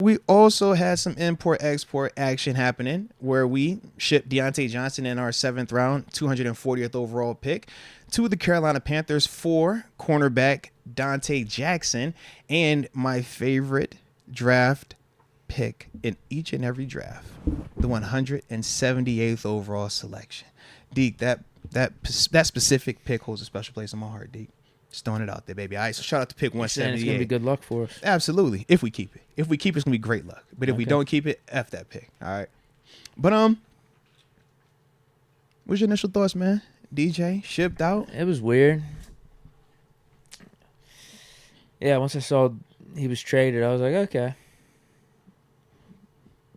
We also had some import-export action happening where we shipped Diontae Johnson in our 7th round, 240th overall pick to the Carolina Panthers for cornerback Dante Jackson and my favorite draft pick in each and every draft, the 178th overall selection. Deke, that specific pick holds a special place in my heart, Deke. Just throwing it out there, baby. All right, so shout out to pick 178. It's going to be good luck for us. Absolutely. If we keep it. If we keep it, it's going to be great luck. But if we don't keep it, F that pick. All right. But, what's your initial thoughts, man? DJ, shipped out? It was weird. Yeah, once I saw he was traded, I was like, okay.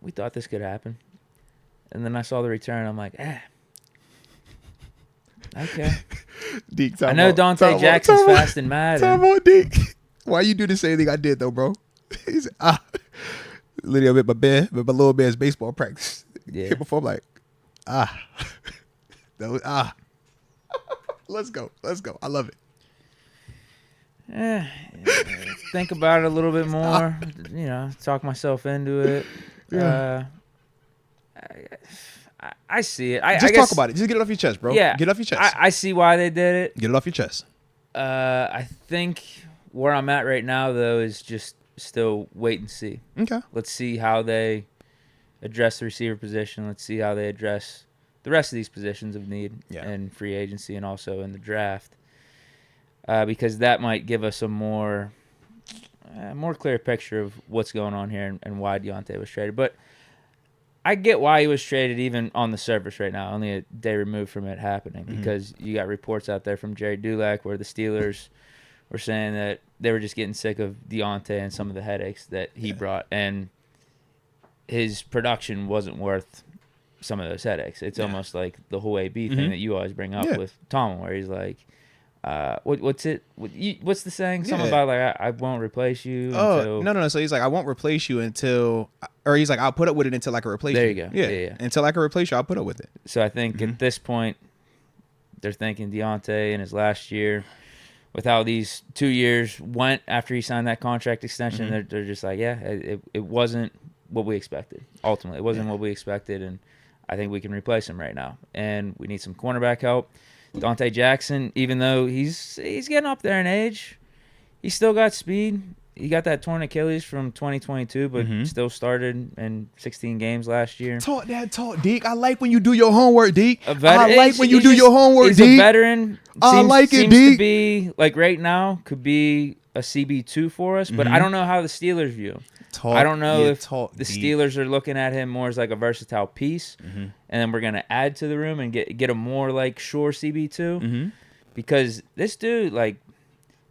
We thought this could happen. And then I saw the return. I'm like, okay. Deke, I know Dante Jackson's fast and mad. Time on, Deke. Why you do the same thing I did, though, bro? He said, literally with my little man's baseball practice. Yeah. Before I'm like, Let's go. I love it. Think about it a little bit more. Talk myself into it. Yeah. I see it. Just talk about it. Just get it off your chest, bro. Yeah. Get it off your chest. I see why they did it. Get it off your chest. I think where I'm at right now, though, is just still wait and see. Okay. Let's see how they address the receiver position. Let's see how they address the rest of these positions of need in free agency and also in the draft. Because that might give us a more clear picture of what's going on here and why Diontae was traded. But I get why he was traded even on the surface right now, only a day removed from it happening, because you got reports out there from Jerry Dulac where the Steelers were saying that they were just getting sick of Diontae and some of the headaches that he brought, and his production wasn't worth some of those headaches. It's almost like the whole AB thing that you always bring up with Tom, where he's like, what's the saying? Something about like I won't replace you. No. So he's like, I won't replace you until, or he's like, I'll put up with it until I can replace you. There you go. Yeah. Until I can replace you, I'll put up with it. So I think at this point, they're thinking Diontae in his last year, with how these 2 years went after he signed that contract extension, they're just like, it wasn't what we expected. Ultimately, it wasn't what we expected, and I think we can replace him right now. And we need some cornerback help. Dante Jackson, even though he's getting up there in age, he's still got speed. He got that torn Achilles from 2022, but still started in 16 games last year. Talk, Deke. I like when you do your homework, Deke. I like when you do just, your homework, he's Deke. He's a veteran. I like it, Deke. Seems to be, like right now, could be a CB2 for us, but I don't know how the Steelers view him. I don't know if the Steelers are looking at him more as like a versatile piece, and then we're going to add to the room and get a more like sure CB2, because this dude, like,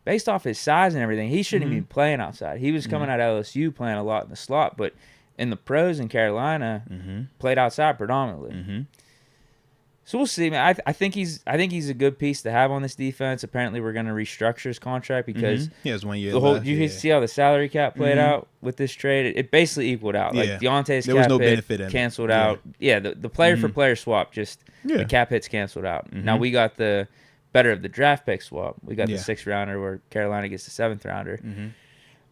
based off his size and everything, he shouldn't be playing outside. He was coming out of LSU playing a lot in the slot, but in the pros in Carolina, played outside predominantly. So we'll see, man. I think he's a good piece to have on this defense. Apparently, we're going to restructure his contract because he has 1 year left. You can see how the salary cap played out with this trade. It basically equaled out. Like Diontae's cap hit canceled out. Yeah, the player for player swap, just the cap hits canceled out. Now we got the better of the draft pick swap. We got the 6th rounder where Carolina gets the 7th rounder.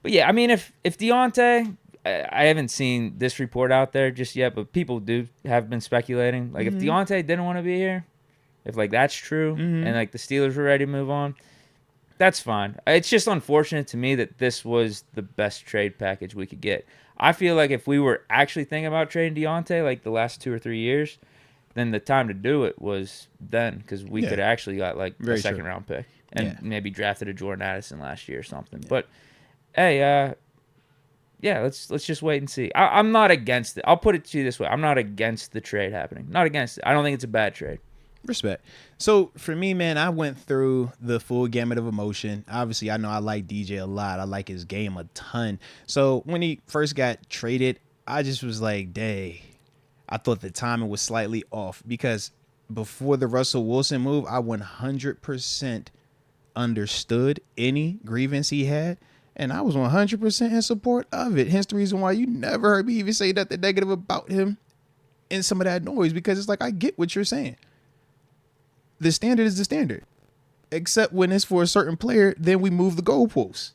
But yeah, I mean, if Diontae, I haven't seen this report out there just yet, but people have been speculating. Like, if Diontae didn't want to be here, if, like, that's true, and, like, the Steelers were ready to move on, that's fine. It's just unfortunate to me that this was the best trade package we could get. I feel like if we were actually thinking about trading Diontae, like, the last 2 or 3 years, then the time to do it was then, because we could have actually got, like, a second-round pick and maybe drafted a Jordan Addison last year or something. But, hey, let's just wait and see. I'm not against it. I'll put it to you this way. I'm not against the trade happening. Not against it. I don't think it's a bad trade. Respect. So, for me, man, I went through the full gamut of emotion. Obviously, I know I like DJ a lot. I like his game a ton. So, when he first got traded, I just was like, dang. I thought the timing was slightly off because before the Russell Wilson move, I 100% understood any grievance he had. And I was 100% in support of it. Hence the reason why you never heard me even say nothing negative about him in some of that noise, because it's like, I get what you're saying. The standard is the standard. Except when it's for a certain player, then we move the goalposts.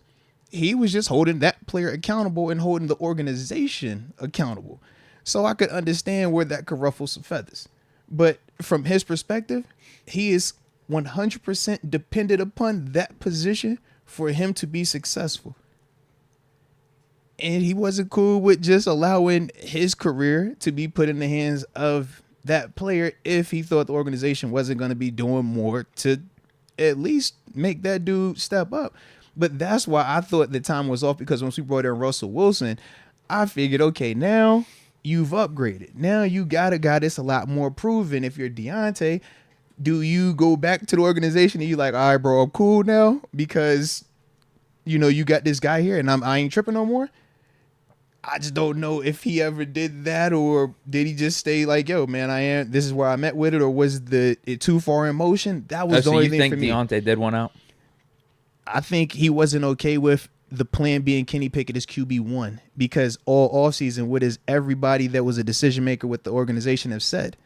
he was just holding that player accountable and holding the organization accountable. So I could understand where that could ruffle some feathers. But from his perspective, he is 100% dependent upon that position for him to be successful. And he wasn't cool with just allowing his career to be put in the hands of that player if he thought the organization wasn't going to be doing more to at least make that dude step up. But that's why I thought the time was off, because once we brought in Russell Wilson, I figured, okay, now you've upgraded. Now you got a guy that's a lot more proven. If you're Diontae, do you go back to the organization and you like, all right, bro, I'm cool now because, you know, you got this guy here and I ain't tripping no more? I just don't know if he ever did that, or did he just stay like, yo, man, this is where I'm at with it, or was it too far in motion? That was the only thing for me. So you think Diontae did one out? I think he wasn't okay with the plan being Kenny Pickett as QB1, because all offseason, what is everybody that was a decision maker with the organization have said?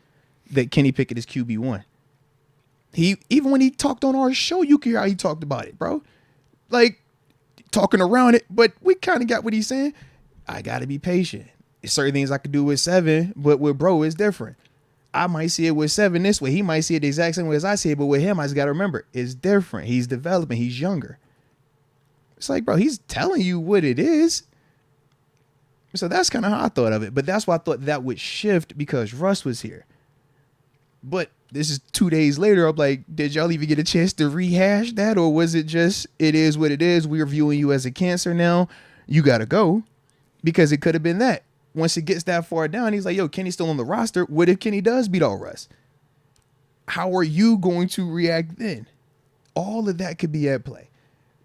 That Kenny Pickett is QB1. Even when he talked on our show, you can hear how he talked about it, bro. Like, talking around it, but we kind of got what he's saying. I got to be patient. There's certain things I could do with 7, but with bro, it's different. I might see it with 7 this way. He might see it the exact same way as I see it, but with him, I just got to remember, it's different. He's developing. He's younger. It's like, bro, he's telling you what it is. So that's kind of how I thought of it. But that's why I thought that would shift, because Russ was here. But this is 2 days later. I'm like, did y'all even get a chance to rehash that? Or was it just, it is what it is. We're viewing you as a cancer now. You got to go. Because it could have been that. Once it gets that far down, he's like, yo, Kenny's still on the roster. What if Kenny does beat all Russ? How are you going to react then? All of that could be at play.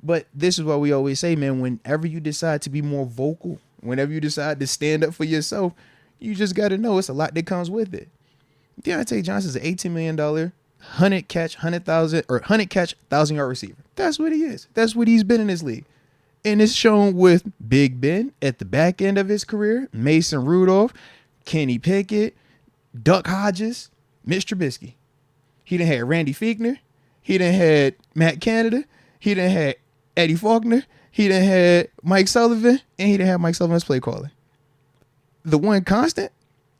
But this is what we always say, man. Whenever you decide to be more vocal, whenever you decide to stand up for yourself, you just got to know it's a lot that comes with it. Diontae Johnson's an $18 million, 100 catch, 1,000-yard receiver. That's what he is. That's what he's been in this league. And it's shown with Big Ben at the back end of his career, Mason Rudolph, Kenny Pickett, Duck Hodges, Mitch Trubisky. He done had Randy Fichtner. He done had Matt Canada. He done had Eddie Faulkner. He done had Mike Sullivan. And he done had Mike Sullivan's play caller. The one constant,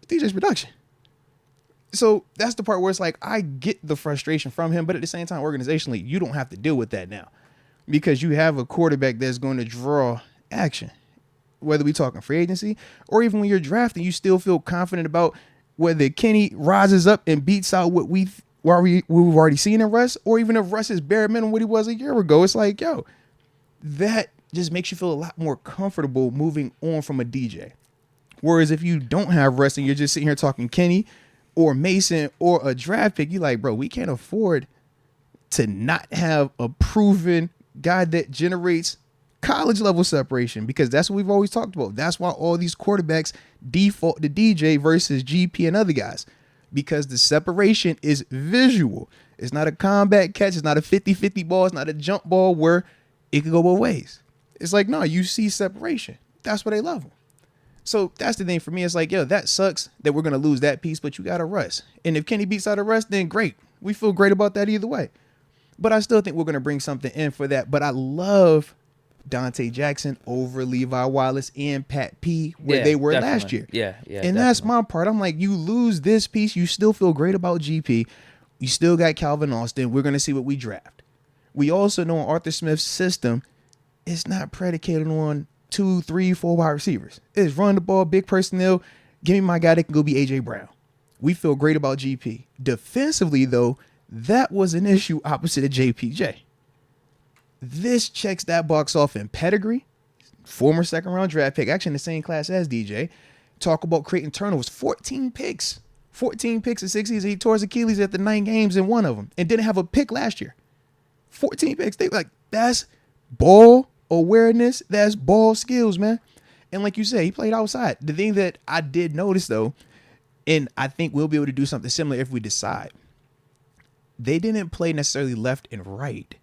DJ's production. So that's the part where it's like, I get the frustration from him, but at the same time, organizationally, you don't have to deal with that now. Because you have a quarterback that's going to draw action. Whether we talking free agency or even when you're drafting, you still feel confident about whether Kenny rises up and beats out what we've already seen in Russ, or even if Russ is bare minimum what he was a year ago. It's like, yo, that just makes you feel a lot more comfortable moving on from a DJ. Whereas if you don't have Russ and you're just sitting here talking Kenny or Mason or a draft pick, you're like, bro, we can't afford to not have a proven guy that generates college level separation, because that's what we've always talked about. That's why all these quarterbacks default to DJ versus GP and other guys, because the separation is visual. It's not a combat catch. It's not a 50-50 ball. It's not a jump ball where it could go both ways. It's like, no, you see separation. That's why they love them. So that's the thing for me. It's like, yo, that sucks that we're going to lose that piece, but you got a Russ. And if Kenny beats out a Russ, then great. We feel great about that either way. But I still think we're going to bring something in for that. But I love Dante Jackson over Levi Wallace and Pat P where they were last year. Yeah. And definitely. That's my part. I'm like, you lose this piece, you still feel great about GP. You still got Calvin Austin. We're going to see what we draft. We also know Arthur Smith's system is not predicated on 2, 3, 4 wide receivers. It's run the ball, big personnel. Give me my guy that can go be A.J. Brown. We feel great about GP. Defensively, though, that was an issue opposite of JPJ. This checks that box off in pedigree. Former second-round draft pick, actually in the same class as DJ. Talk about creating turnovers. 14 picks. 14 picks in 6 seasons. He tore his Achilles after 9 games in one of them and didn't have a pick last year. 14 picks. That's ball awareness. That's ball skills, man. And like you say, he played outside. The thing that I did notice, though, and I think we'll be able to do something similar if we decide, they didn't play necessarily left and right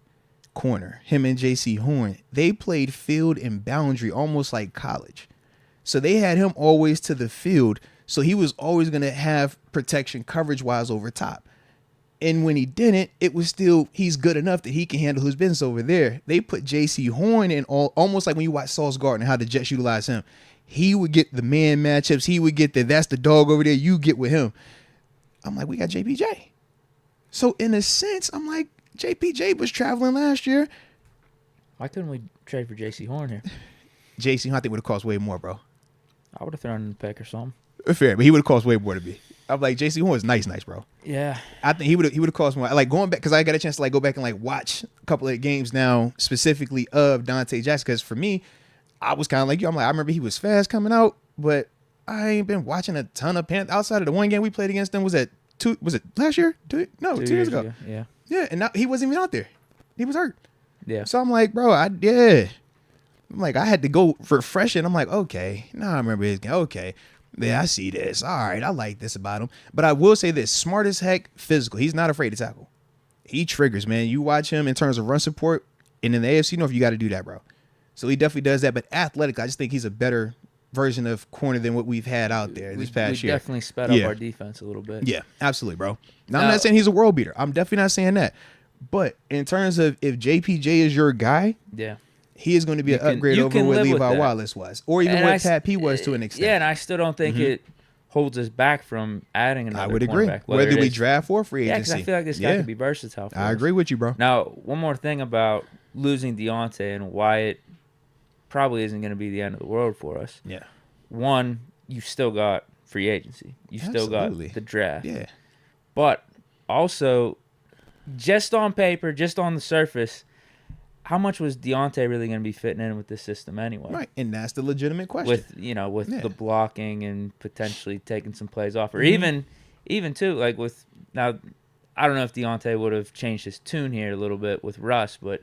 corner, him and JC Horn. They played field and boundary almost like college. So they had him always to the field. So he was always going to have protection coverage-wise over top. And when he didn't, it was still, he's good enough that he can handle his business over there. They put J.C. Horn in almost like when you watch Sauce Gardner, how the Jets utilize him. He would get the man matchups. He would get that's the dog over there. You get with him. I'm like, we got JPJ. So in a sense, I'm like, JPJ was traveling last year. Why couldn't we trade for J.C. Horn here? J.C. Horn, I think, would have cost way more, bro. I would have thrown in the pick or something. Fair, but he would have cost way more to me. I'm like, J.C. Horn is nice, bro. Yeah. I think he would have cost more. Like going back, because I got a chance to like go back and like watch a couple of games now, specifically of Dante Jackson. Because for me, I was kind of like you. I'm like, I remember he was fast coming out, but I ain't been watching a ton of Panthers outside of the one game we played against them. Was it last year? 2 years ago. Yeah. Yeah, and he wasn't even out there. He was hurt. Yeah. So I'm like, bro, I'm like, I had to go refresh it. I'm like, okay, I remember his game. Okay. Yeah, I see this. All right, I like this about him. But I will say this, smart as heck, physical. He's not afraid to tackle. He triggers, man. You watch him in terms of run support, and in the AFC North, you got to do that, bro. So he definitely does that. But athletic, I just think he's a better version of corner than what we've had out there this past year. We definitely sped up our defense a little bit. Yeah, absolutely, bro. Now, I'm not saying he's a world beater. I'm definitely not saying that. But in terms of if JPJ is your guy, yeah, he is going to be an upgrade over what Levi Wallace was, or even what Pat P was to an extent. Yeah, and I still don't think it holds us back from adding another. I would agree. Whether we draft or free agency. Yeah, because I feel like this guy could be versatile. I agree with you, bro. Now, one more thing about losing Diontae and why it probably isn't going to be the end of the world for us. Yeah. One, you still got free agency. You still got the draft. Yeah. But also, just on paper, just on the surface, how much was Diontae really going to be fitting in with this system anyway? Right, and that's the legitimate question. With the blocking and potentially taking some plays off, or even too, like with now, I don't know if Diontae would have changed his tune here a little bit with Russ, but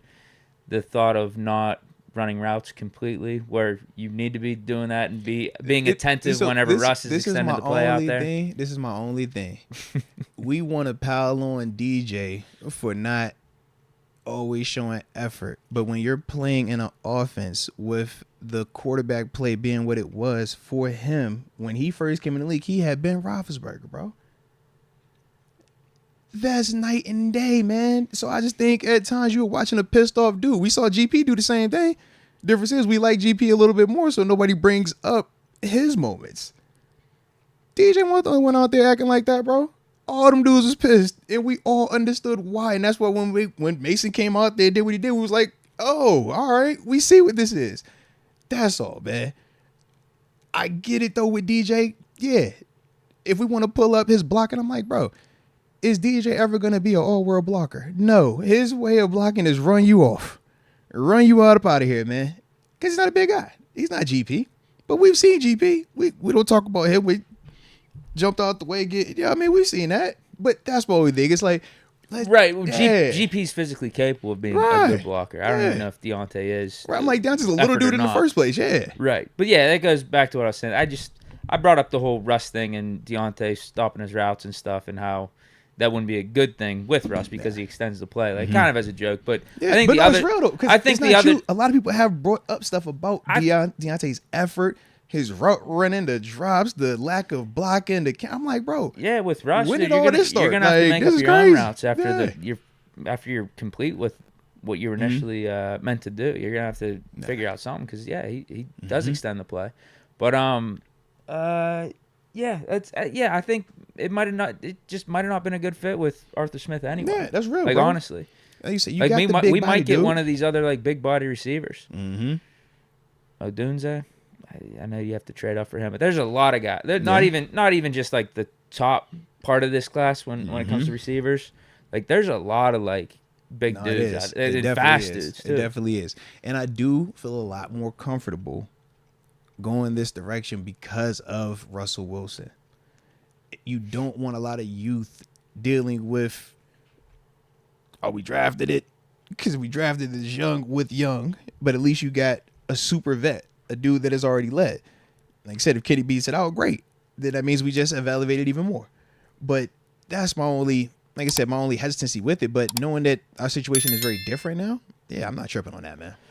the thought of not running routes completely, where you need to be doing that and being attentive whenever Russ is extending the play out there. This is my only thing. We want to pile on DJ for not always showing effort, but when you're playing in an offense with the quarterback play being what it was for him when he first came in the league, he had Ben Roethlisberger, bro. That's night and day, man. So I just think at times you were watching a pissed off dude. We saw GP do the same thing. Difference is we like GP a little bit more, so nobody brings up his moments. DJ wasn't the only one out there acting like that, bro. All them dudes was pissed, and we all understood why. And that's why when Mason came out there and did what he did, we was like, oh, all right, we see what this is. That's all, man. I get it, though, with DJ. Yeah. If we want to pull up his blocking, I'm like, bro, is DJ ever going to be an all-world blocker? No. His way of blocking is run you off. Run you up out of here, man. Because he's not a big guy. He's not GP. But we've seen GP. We don't talk about him. We jumped out the way. We've seen that. But that's what we think. It's like, right. Well, GP's physically capable of being a good blocker. I don't even know if Diontae is. Right. I'm like, Diontae's a little dude in the first place. Yeah. Right. But yeah, that goes back to what I was saying. I brought up the whole Russ thing and Diontae stopping his routes and stuff and how that wouldn't be a good thing with Russ because he extends the play, like kind of as a joke. But I think it's real though. I think a lot of people have brought up stuff about Diontae's effort, his route running, the drops, the lack of blocking. I'm like, bro. Yeah, with Russ, when did all this start? You're gonna have to make up your own routes after you're complete with what you were initially meant to do. You're gonna have to figure out something because he does extend the play, but I think it just might have not been a good fit with Arthur Smith anyway. Yeah, that's real. Like bro. honestly, like you said, we might get one of these other like big body receivers. Odunze, I know you have to trade up for him, but there's a lot of guys. They're not even just like the top part of this class when it comes to receivers. Like there's a lot of like big dudes, fast dudes too. It definitely is, and I do feel a lot more comfortable going this direction because of Russell Wilson. You don't want a lot of youth dealing with, we drafted it because we drafted this young, but at least you got a super vet, a dude that has already led. Like I said, if Kenny beats it out, great. Then that means we just have elevated even more. But that's my only hesitancy with it. But knowing that our situation is very different now, I'm not tripping on that, man.